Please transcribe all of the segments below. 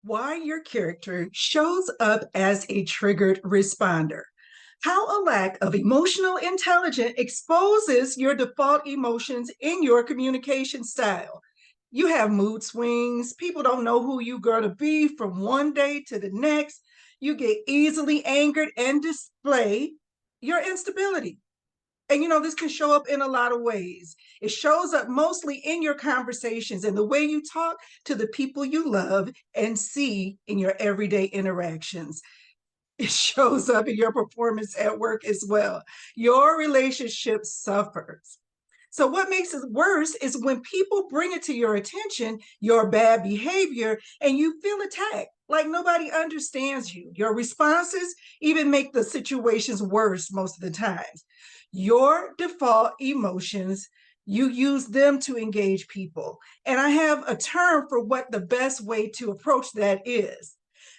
Why your character shows up as a triggered responder. How a lack of emotional intelligence exposes your default emotions in your communication style. You have mood swings. People don't know who you're going to be from one day to the next. You get easily angered and display your instability. And this can show up in a lot of ways. It shows up mostly in your conversations and the way you talk to the people you love and see in your everyday interactions. It shows up in your performance at work as well. Your relationship suffers. So, what makes it worse is when people bring it to your attention, your bad behavior, and you feel attacked, like nobody understands you. Your responses even make the situations worse most of the times. Your default emotions, you use them to engage people. And I have a term for what the best way to approach that is.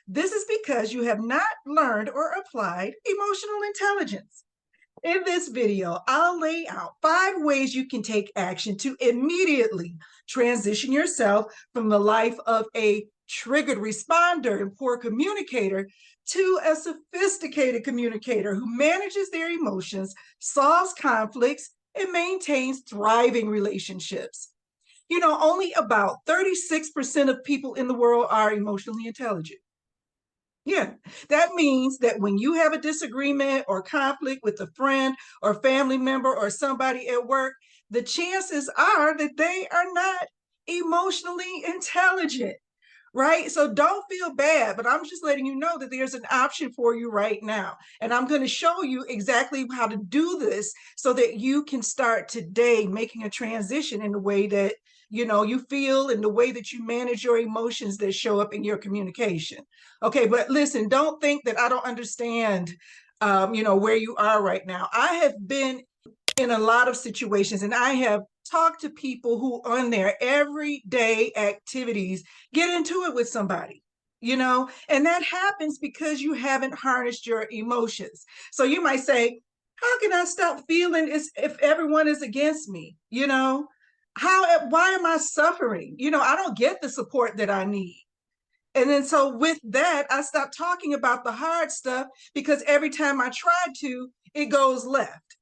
This is because you have not learned or applied emotional intelligence. In this video, I'll lay out 5 ways you can take action to immediately transition yourself from the life of a triggered responder and poor communicator to a sophisticated communicator who manages their emotions, solves conflicts, and maintains thriving relationships. Only about 36% of people in the world are emotionally intelligent. Yeah, that means that when you have a disagreement or conflict with a friend or family member or somebody at work, the chances are that they are not emotionally intelligent, right? So don't feel bad, but I'm just letting you know that there's an option for you right now. And I'm going to show you exactly how to do this so that you can start today making a transition in the way that you feel and the way that you manage your emotions that show up in your communication. Okay, but listen, don't think that I don't understand where you are right now. I have been in a lot of situations and I have talked to people who on their everyday activities get into it with somebody, and that happens because you haven't harnessed your emotions. So you might say, how can I stop feeling as if everyone is against me? Why am I suffering? I don't get the support that I need. And then so with that, I stopped talking about the hard stuff because every time I tried to, it goes left.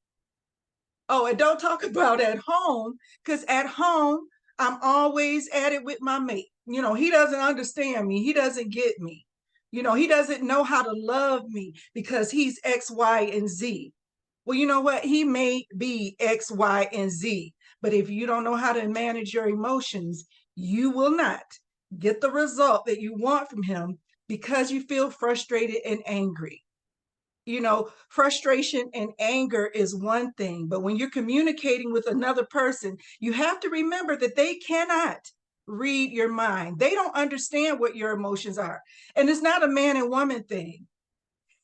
Oh, and don't talk about at home, because at home, I'm always at it with my mate. He doesn't understand me. He doesn't get me. He doesn't know how to love me because he's X, Y, and Z. Well, you know what? He may be X, Y, and Z. But if you don't know how to manage your emotions, you will not get the result that you want from him because you feel frustrated and angry. Frustration and anger is one thing, but when you're communicating with another person, you have to remember that they cannot read your mind. They don't understand what your emotions are. And it's not a man and woman thing.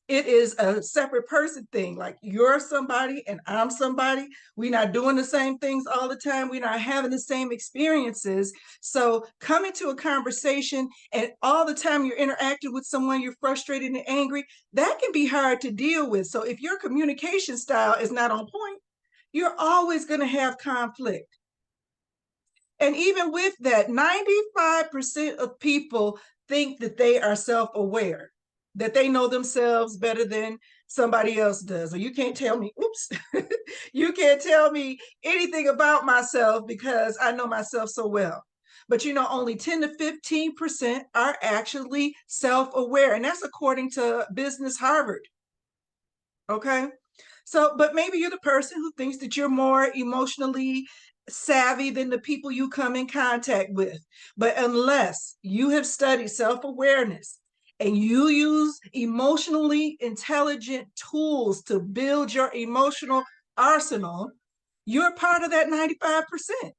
It is a separate person thing. Like you're somebody and I'm somebody. We're not doing the same things all the time. We're not having the same experiences. So coming to a conversation and all the time you're interacting with someone, you're frustrated and angry, that can be hard to deal with. So if your communication style is not on point, you're always going to have conflict. And even with that, 95% of people think that they are self-aware, that they know themselves better than somebody else does. Or you can't tell me, oops, you can't tell me anything about myself because I know myself so well. But only 10 to 15% are actually self-aware. And that's according to Business Harvard. Okay. So, but maybe you're the person who thinks that you're more emotionally savvy than the people you come in contact with. But unless you have studied self-awareness and you use emotionally intelligent tools to build your emotional arsenal, you're part of that 95%.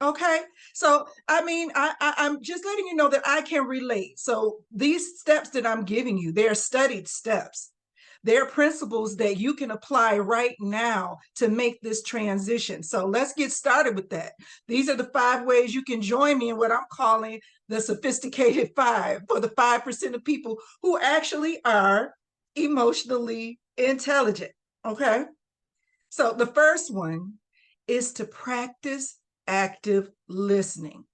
Okay. So, I'm just letting you know that I can relate. So these steps that I'm giving you, they're studied steps. They're principles that you can apply right now to make this transition. So let's get started with that. These are the 5 ways you can join me in what I'm calling the sophisticated 5 for the 5% of people who actually are emotionally intelligent. Okay. So the first one is to practice active listening.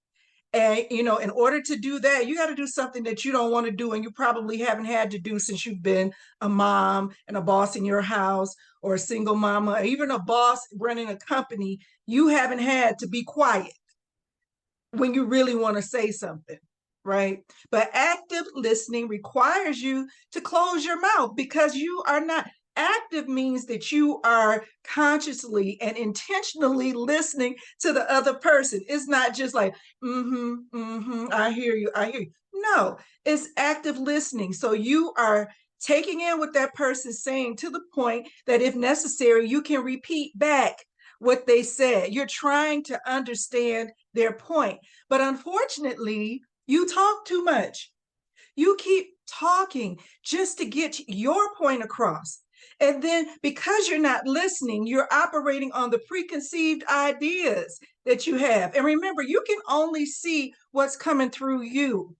And, in order to do that, you got to do something that you don't want to do and you probably haven't had to do since you've been a mom and a boss in your house, or a single mama, or even a boss running a company. You haven't had to be quiet when you really want to say something, right? But active listening requires you to close your mouth, because you are not. Active means that you are consciously and intentionally listening to the other person. It's not just like, I hear you, I hear you. No, it's active listening. So you are taking in what that person's saying, to the point that if necessary, you can repeat back what they said. You're trying to understand their point. But unfortunately, you talk too much. You keep talking just to get your point across. And then, because you're not listening, you're operating on the preconceived ideas that you have. And remember, you can only see what's coming through you,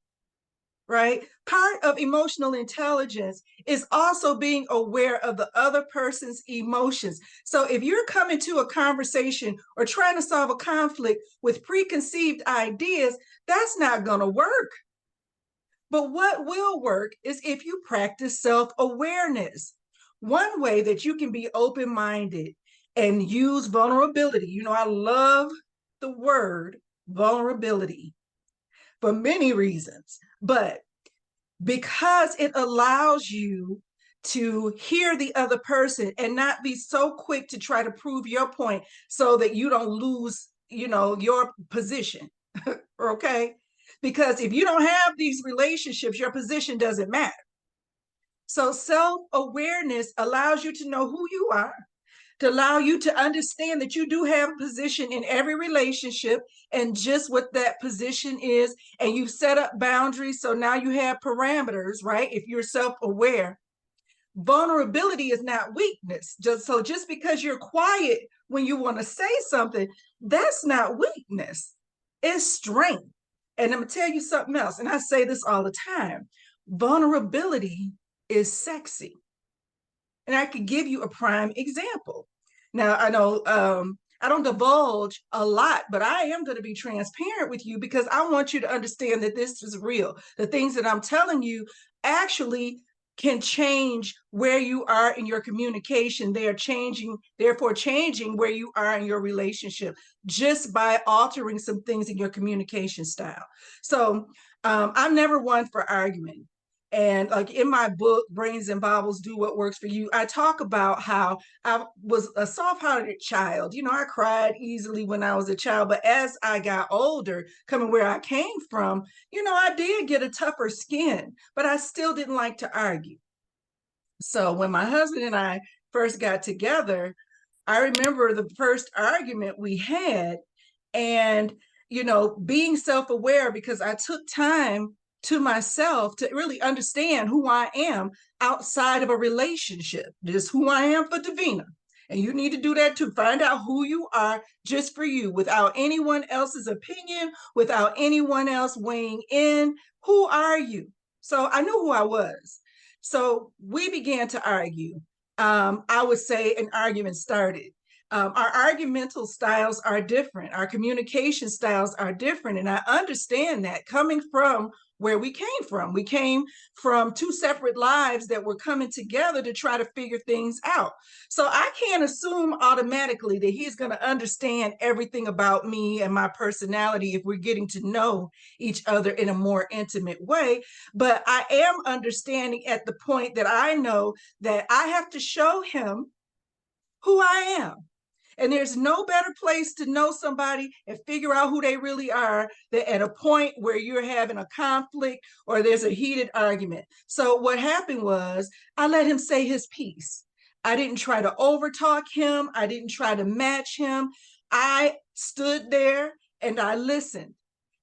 right? Part of emotional intelligence is also being aware of the other person's emotions. So if you're coming to a conversation or trying to solve a conflict with preconceived ideas, that's not going to work. But what will work is if you practice self-awareness. One way that you can be open-minded and use vulnerability, I love the word vulnerability for many reasons, but because it allows you to hear the other person and not be so quick to try to prove your point so that you don't lose, your position. Okay? Because if you don't have these relationships, your position doesn't matter. So self-awareness allows you to know who you are, to allow you to understand that you do have a position in every relationship and just what that position is. And you've set up boundaries. So now you have parameters, right? If you're self-aware. Vulnerability is not weakness. Just because you're quiet when you want to say something, that's not weakness. It's strength. And I'm going to tell you something else. And I say this all the time. Vulnerability is sexy. And I could give you a prime example. Now, I know I don't divulge a lot, but I am going to be transparent with you because I want you to understand that this is real. The things that I'm telling you actually can change where you are in your communication. They are changing, therefore changing where you are in your relationship, just by altering some things in your communication style. So I'm never one for arguing. And like in my book, Brains and Baubles, Do What Works for You, I talk about how I was a soft-hearted child. I cried easily when I was a child, but as I got older, coming where I came from, I did get a tougher skin, but I still didn't like to argue. So when my husband and I first got together, I remember the first argument we had, and, being self-aware, because I took time to myself to really understand who I am outside of a relationship. This is who I am for Davina. And you need to do that too. Find out who you are just for you, without anyone else's opinion, without anyone else weighing in. Who are you? So I knew who I was. So we began to argue. I would say an argument started. Our argumental styles are different. Our communication styles are different. And I understand that, coming from where we came from. We came from two separate lives that were coming together to try to figure things out. So I can't assume automatically that he's going to understand everything about me and my personality if we're getting to know each other in a more intimate way. But I am understanding at the point that I know that I have to show him who I am. And there's no better place to know somebody and figure out who they really are than at a point where you're having a conflict or there's a heated argument. So what happened was I let him say his piece. I didn't try to overtalk him. I didn't try to match him. I stood there and I listened.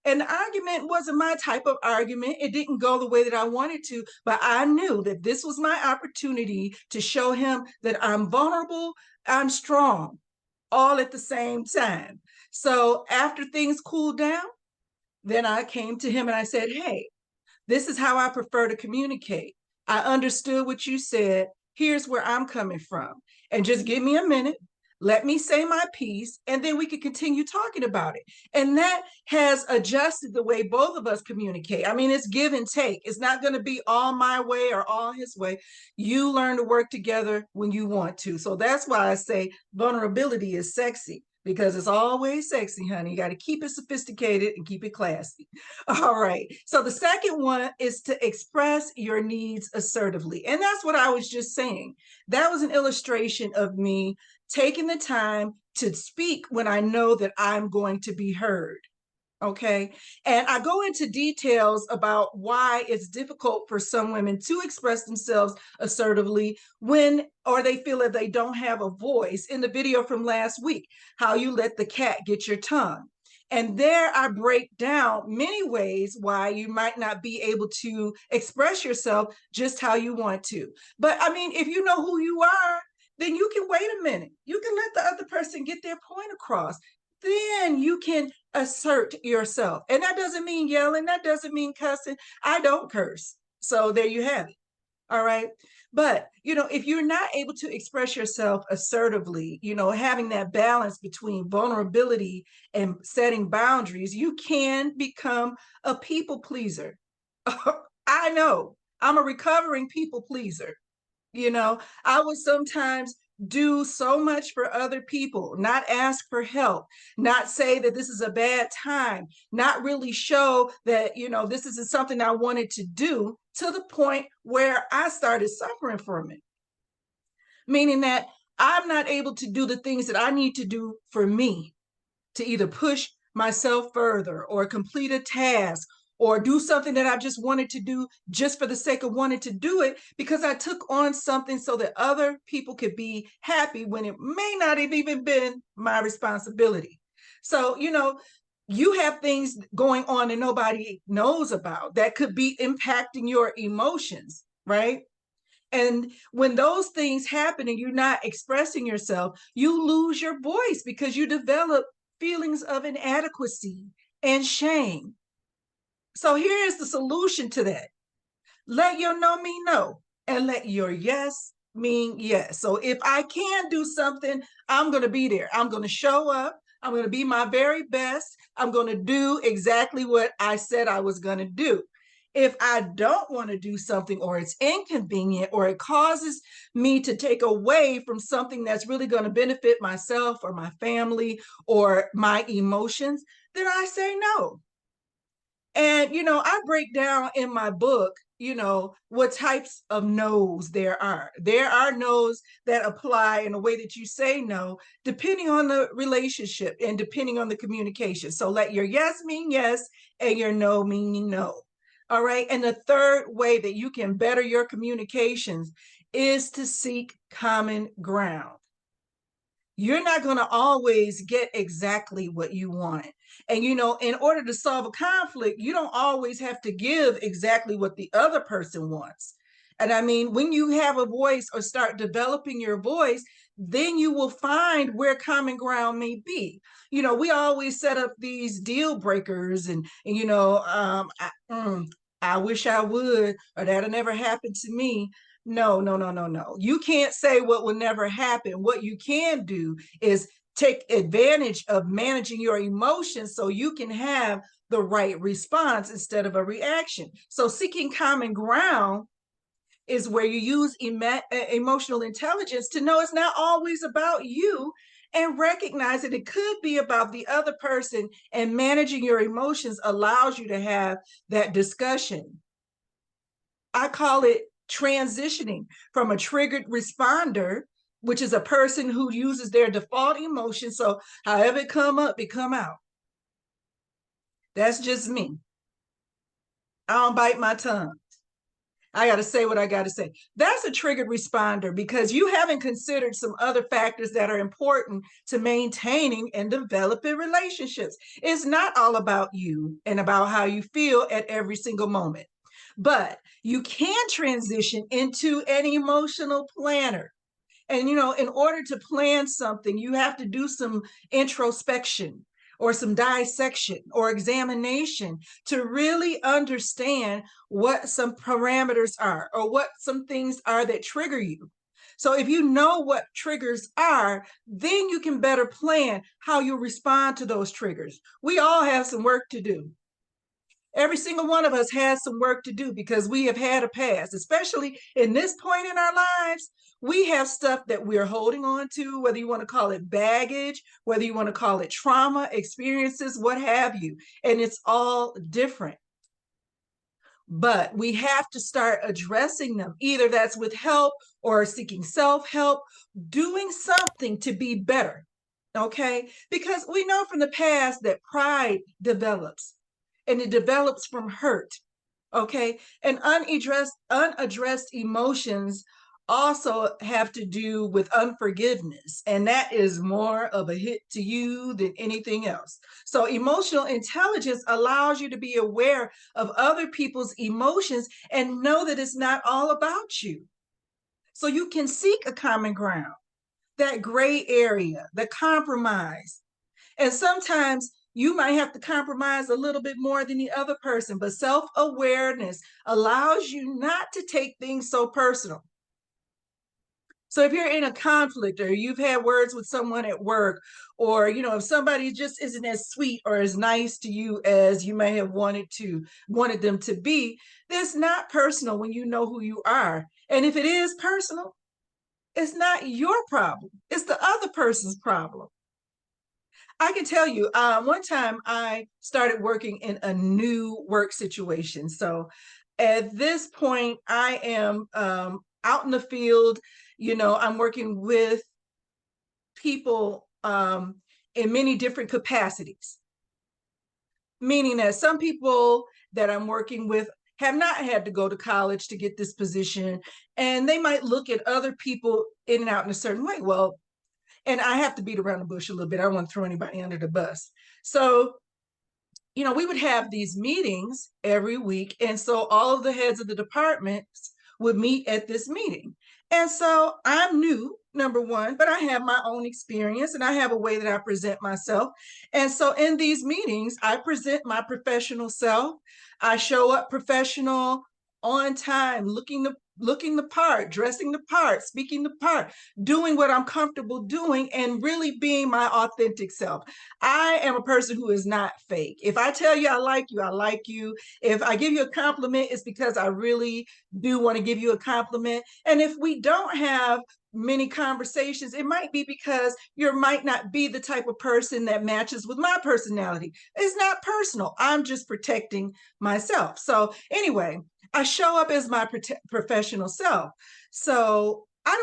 And the argument wasn't my type of argument. It didn't go the way that I wanted to, but I knew that this was my opportunity to show him that I'm vulnerable, I'm strong, all at the same time. So after things cooled down, then I came to him and I said, hey, this is how I prefer to communicate. I understood what you said. Here's where I'm coming from. And just give me a minute. Let me say my piece, and then we can continue talking about it. And that has adjusted the way both of us communicate. I mean, it's give and take. It's not going to be all my way or all his way. You learn to work together when you want to. So that's why I say vulnerability is sexy, because it's always sexy, honey. You got to keep it sophisticated and keep it classy. All right. So the second one is to express your needs assertively. And that's what I was just saying. That was an illustration of me taking the time to speak when I know that I'm going to be heard. Okay. And I go into details about why it's difficult for some women to express themselves assertively when, or they feel that they don't have a voice, in the video from last week, how you let the cat get your tongue. And there I break down many ways why you might not be able to express yourself just how you want to. But I mean, if you know who you are, then you can wait a minute. You can let the other person get their point across. Then you can assert yourself. And that doesn't mean yelling, that doesn't mean cussing. I don't curse. So there you have it. All right. But, if you're not able to express yourself assertively, having that balance between vulnerability and setting boundaries, you can become a people pleaser. I know I'm a recovering people pleaser. I would sometimes do so much for other people, not ask for help, not say that this is a bad time, not really show that, this isn't something I wanted to do, to the point where I started suffering from it. Meaning that I'm not able to do the things that I need to do for me, to either push myself further or complete a task or do something that I just wanted to do just for the sake of wanting to do it, because I took on something so that other people could be happy when it may not have even been my responsibility. So, you have things going on that nobody knows about that could be impacting your emotions, right? And when those things happen and you're not expressing yourself, you lose your voice because you develop feelings of inadequacy and shame. So here is the solution to that. Let your no mean no, and let your yes mean yes. So if I can do something, I'm going to be there. I'm going to show up. I'm going to be my very best. I'm going to do exactly what I said I was going to do. If I don't want to do something, or it's inconvenient, or it causes me to take away from something that's really going to benefit myself or my family or my emotions, then I say no. And, I break down in my book, what types of no's there are. There are no's that apply in a way that you say no, depending on the relationship and depending on the communication. So let your yes mean yes and your no mean no. All right. And the third way that you can better your communications is to seek common ground. You're not going to always get exactly what you want. And, in order to solve a conflict, you don't always have to give exactly what the other person wants. And I mean, when you have a voice or start developing your voice, then you will find where common ground may be. We always set up these deal breakers and I wish I would, or that'll never happen to me. No, no, no, no, no. You can't say what will never happen. What you can do is take advantage of managing your emotions so you can have the right response instead of a reaction. So seeking common ground is where you use emotional intelligence to know it's not always about you, and recognize that it could be about the other person, and managing your emotions allows you to have that discussion. I call it transitioning from a triggered responder, which is a person who uses their default emotion. So however it come up, it come out. That's just me. I don't bite my tongue. I got to say what I got to say. That's a triggered responder because you haven't considered some other factors that are important to maintaining and developing relationships. It's not all about you and about how you feel at every single moment, but you can transition into an emotional planner. And, in order to plan something, you have to do some introspection or some dissection or examination to really understand what some parameters are or what some things are that trigger you. So if you know what triggers are, then you can better plan how you respond to those triggers. We all have some work to do. Every single one of us has some work to do because we have had a past, especially in this point in our lives. We have stuff that we're holding on to, whether you want to call it baggage, whether you want to call it trauma, experiences, what have you. And it's all different. But we have to start addressing them. Either that's with help or seeking self-help, doing something to be better. Okay? Because we know from the past that pride develops, and it develops from hurt. Okay? And unaddressed emotions also have to do with unforgiveness, and that is more of a hit to you than anything else. So emotional intelligence allows you to be aware of other people's emotions and know that it's not all about you. So you can seek a common ground, that gray area, the compromise. And sometimes you might have to compromise a little bit more than the other person, but self-awareness allows you not to take things so personal. So if you're in a conflict, or you've had words with someone at work, or if somebody just isn't as sweet or as nice to you as you may have wanted them to be, that's not personal when you know who you are. And if it is personal, it's not your problem. It's the other person's problem. I can tell you, one time I started working in a new work situation. So at this point, I am out in the field. I'm working with people in many different capacities, meaning that some people that I'm working with have not had to go to college to get this position, and they might look at other people in and out in a certain way. Well, and I have to beat around the bush a little bit. I don't want to throw anybody under the bus. So, we would have these meetings every week. And so all of the heads of the departments would meet at this meeting. And so I'm new, number one, but I have my own experience and I have a way that I present myself. And so in these meetings, I present my professional self. I show up professional, on time, looking the part, dressing the part, speaking the part, doing what I'm comfortable doing, and really being my authentic self. I am a person who is not fake. If I tell you I like you, I like you. If I give you a compliment, it's because I really do want to give you a compliment. And if we don't have many conversations, it might be because you might not be the type of person that matches with my personality. It's not personal. I'm just protecting myself. So anyway, I show up as my professional self. So I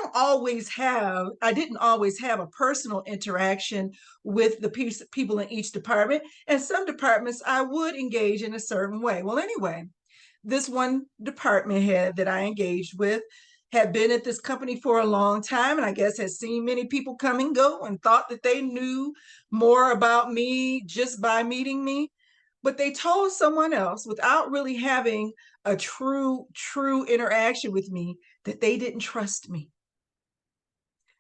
didn't always have a personal interaction with the people in each department. And some departments I would engage in a certain way. Well, anyway, this one department head that I engaged with had been at this company for a long time, and I guess has seen many people come and go and thought that they knew more about me just by meeting me. But they told someone else, without really having a true interaction with me, that they didn't trust me.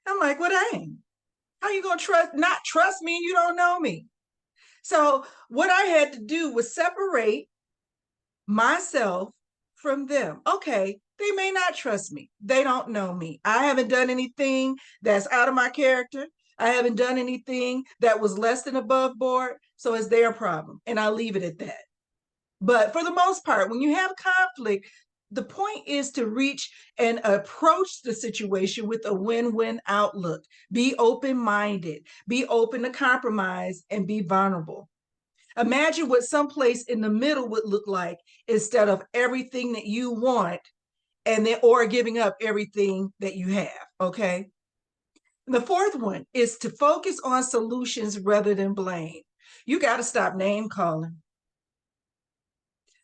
I'm like, well, dang, how you gonna not trust me and you don't know me? So what I had to do was separate myself from them. Okay, they may not trust me. They don't know me. I haven't done anything that's out of my character. I haven't done anything that was less than above board. So it's their problem. And I'll leave it at that. But for the most part, when you have conflict, the point is to reach and approach the situation with a win-win outlook. Be open-minded, be open to compromise, and be vulnerable. Imagine what someplace in the middle would look like, instead of everything that you want or giving up everything that you have. Okay. And the fourth one is to focus on solutions rather than blame. You got to stop name calling.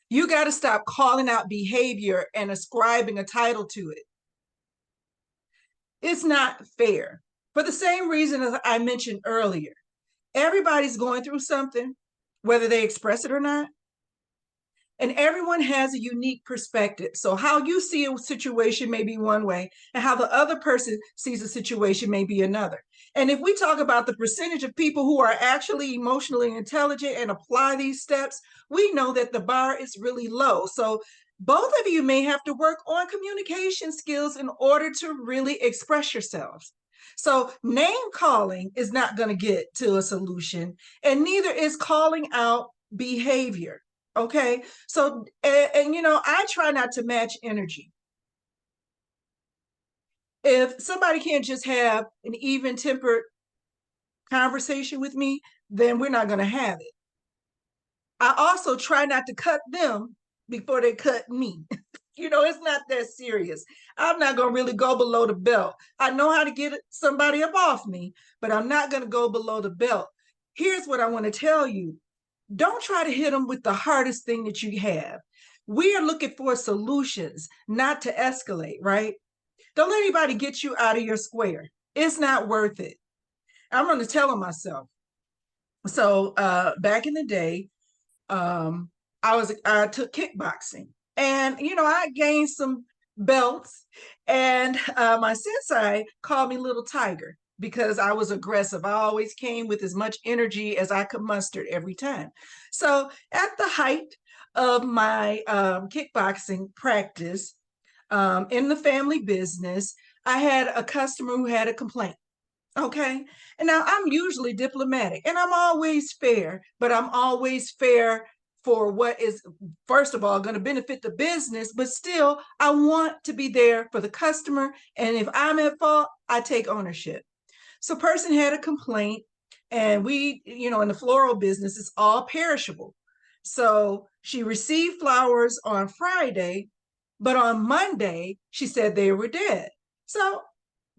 You got to stop calling out behavior and ascribing a title to it. It's not fair. For the same reason as I mentioned earlier, everybody's going through something, whether they express it or not. And everyone has a unique perspective. So how you see a situation may be one way, and how the other person sees a situation may be another. And if we talk about the percentage of people who are actually emotionally intelligent and apply these steps, we know that the bar is really low. So both of you may have to work on communication skills in order to really express yourselves. So name calling is not going to get to a solution, and neither is calling out behavior. Okay. So, you know, I try not to match energy. If somebody can't just have an even tempered conversation with me, then we're not going to have it. I also try not to cut them before they cut me. You know, it's not that serious. I'm not going to really go below the belt. I know how to get somebody up off me, but I'm not going to go below the belt. Here's what I want to tell you. Don't try to hit them with the hardest thing that you have. We are looking for solutions, not to escalate, right? Don't let anybody get you out of your square. It's not worth it. I'm going to tell them myself. So back in the day, I took kickboxing, and you know, I gained some belts, and my sensei called me Little Tiger because I was aggressive. I always came with as much energy as I could muster every time. So at the height of my kickboxing practice, in the family business, I had a customer who had a complaint. Okay. And now I'm usually diplomatic and I'm always fair, but I'm always fair for what is, first of all, going to benefit the business, but still, I want to be there for the customer. And if I'm at fault, I take ownership. So, person had a complaint, and we, you know, in the floral business, it's all perishable. So, she received flowers on Friday, but on Monday, she said they were dead. So,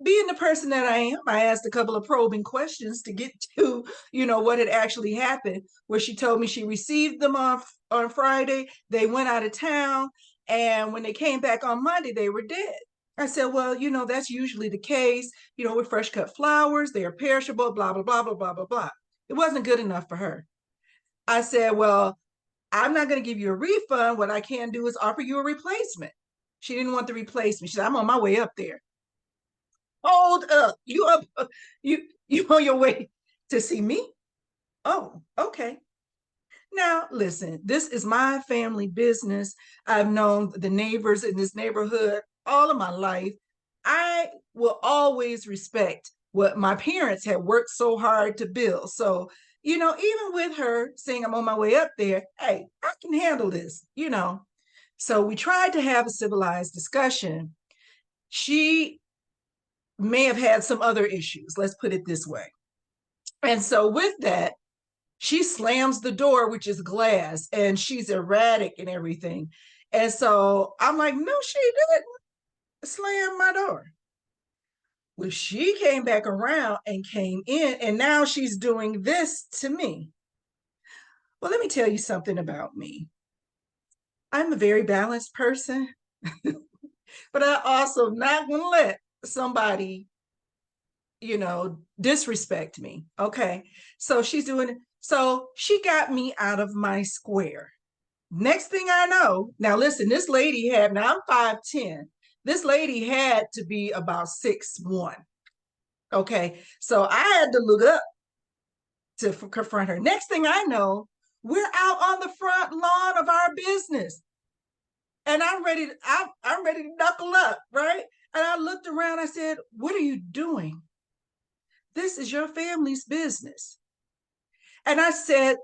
being the person that I am, I asked a couple of probing questions to get to, you know, what had actually happened. Where she told me she received them on Friday, they went out of town, and when they came back on Monday, they were dead. I said, well, you know, that's usually the case. You know, with fresh cut flowers, they are perishable, blah, blah, blah, blah, blah, blah, blah. It wasn't good enough for her. I said, well, I'm not going to give you a refund. What I can do is offer you a replacement. She didn't want the replacement. She said, I'm on my way up there. Hold up. You up? You on your way to see me? Oh, okay. Now, listen, this is my family business. I've known the neighbors in this neighborhood all of my life. I will always respect what my parents had worked so hard to build. So, you know, even with her saying I'm on my way up there, hey, I can handle this, you know. So we tried to have a civilized discussion. She may have had some other issues, let's put it this way. And so with that, she slams the door, which is glass, and she's erratic and everything. And so I'm like, no, she didn't slam my door. Well, she came back around and came in, and now she's doing this to me. Well, let me tell you something about me. I'm a very balanced person, but I also not going to let somebody, you know, disrespect me. Okay. So she's doing, so she got me out of my square. Next thing I know, now listen, this lady had, now I'm 5'10. This lady had to be about 6'1. Okay. So I had to look up to confront her. Next thing I know, we're out on the front lawn of our business. And I'm ready to knuckle up, right? And I looked around, I said, what are you doing? This is your family's business. And I said,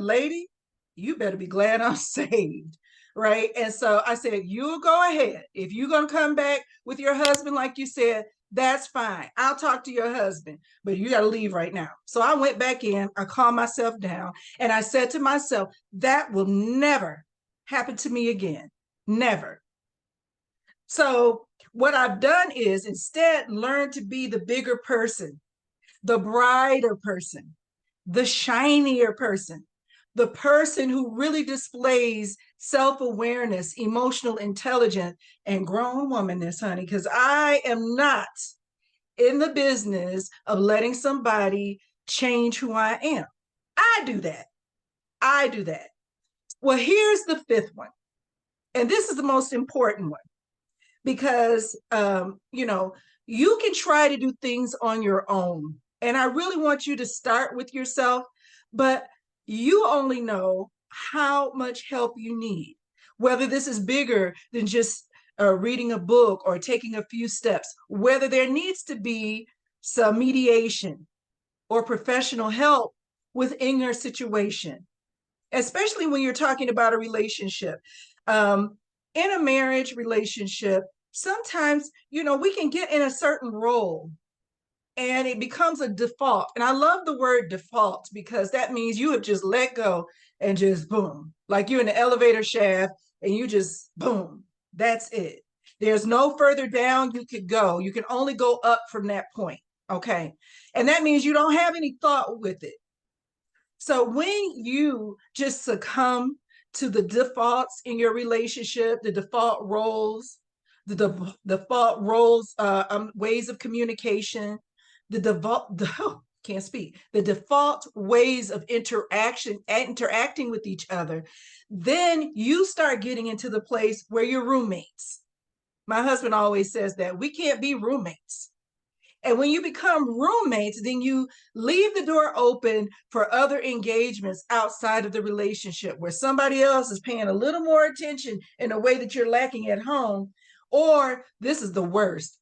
lady, you better be glad I'm saved. Right. And so I said, you go ahead. If you're going to come back with your husband, like you said, that's fine. I'll talk to your husband, but you got to leave right now. So I went back in, I calmed myself down, and I said to myself, that will never happen to me again. Never. So what I've done is instead learn to be the bigger person, the brighter person, the shinier person, the person who really displays self-awareness, emotional intelligence, and grown womanness, honey, because I am not in the business of letting somebody change who I am. I do that. I do that. Well, here's the fifth one. And this is the most important one because, you can try to do things on your own. And I really want you to start with yourself, but you only know how much help you need, whether this is bigger than just reading a book or taking a few steps, whether there needs to be some mediation or professional help within your situation, especially when you're talking about a relationship. In a marriage relationship, sometimes, we can get in a certain role and it becomes a default. And I love the word default because that means you have just let go and just boom, like you're in the elevator shaft and you just boom, that's it. There's no further down you could go. You can only go up from that point. Okay. And that means you don't have any thought with it. So when you just succumb to the defaults in your relationship, the default roles, the default roles, ways of communication, the default, can't speak, the default ways of interacting with each other, then you start getting into the place where you're roommates. My husband always says that we can't be roommates. And when you become roommates, then you leave the door open for other engagements outside of the relationship where somebody else is paying a little more attention in a way that you're lacking at home. Or this is the worst.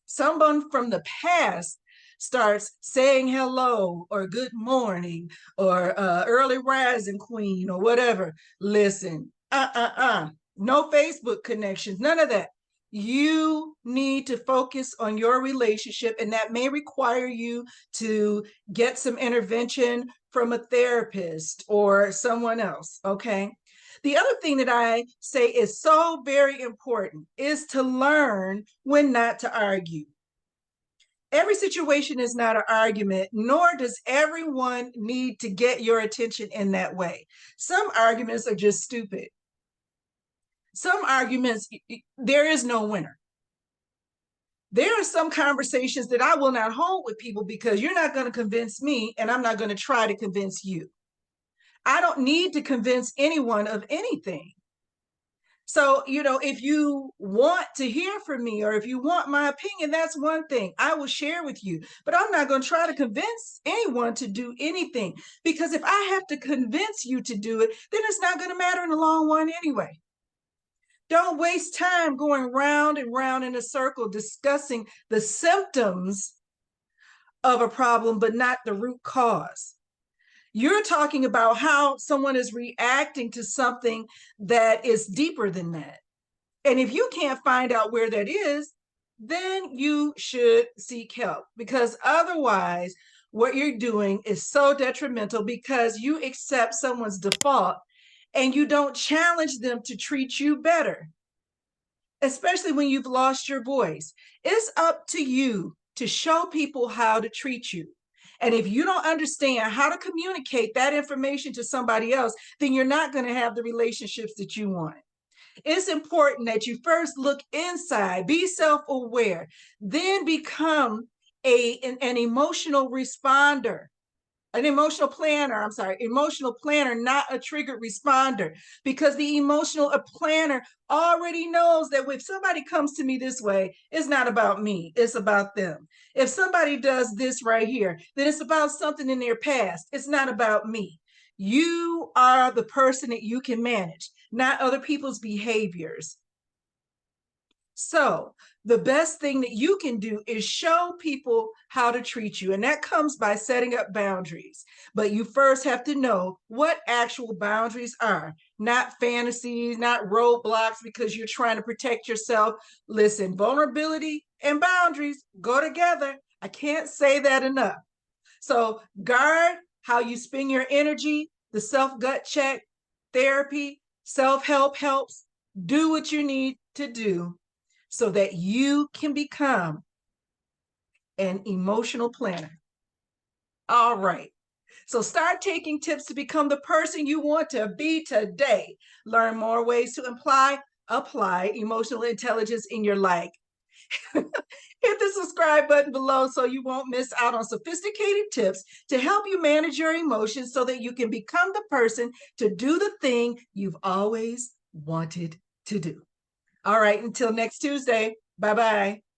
Someone from the past starts saying hello or good morning or early rising queen or whatever. Listen, no Facebook connections, none of that. You need to focus on your relationship, and that may require you to get some intervention from a therapist or someone else. Okay. The other thing that I say is so very important is to learn when not to argue. Every situation is not an argument, nor does everyone need to get your attention in that way. Some arguments are just stupid. Some arguments, there is no winner. There are some conversations that I will not hold with people because you're not going to convince me, and I'm not going to try to convince you. I don't need to convince anyone of anything. So, if you want to hear from me or if you want my opinion, that's one thing I will share with you. But I'm not going to try to convince anyone to do anything, because if I have to convince you to do it, then it's not going to matter in the long run anyway. Don't waste time going round and round in a circle discussing the symptoms of a problem, but not the root cause. You're talking about how someone is reacting to something that is deeper than that. And if you can't find out where that is, then you should seek help, because otherwise, what you're doing is so detrimental because you accept someone's default and you don't challenge them to treat you better, especially when you've lost your voice. It's up to you to show people how to treat you. And if you don't understand how to communicate that information to somebody else, then you're not going to have the relationships that you want. It's important that you first look inside, be self-aware, then become an emotional responder, an emotional planner, not a triggered responder, because the emotional planner already knows that if somebody comes to me this way, it's not about me, it's about them. If somebody does this right here, then it's about something in their past, it's not about me. You are the person that you can manage, not other people's behaviors. So the best thing that you can do is show people how to treat you. And that comes by setting up boundaries. But you first have to know what actual boundaries are, not fantasies, not roadblocks because you're trying to protect yourself. Listen, vulnerability and boundaries go together. I can't say that enough. So guard how you spend your energy, the self-gut check, therapy, self-help helps. Do what you need to do so that you can become an emotional planner. All right. So start taking tips to become the person you want to be today. Learn more ways to apply emotional intelligence in your life. Hit the subscribe button below so you won't miss out on sophisticated tips to help you manage your emotions so that you can become the person to do the thing you've always wanted to do. All right, until next Tuesday. Bye-bye.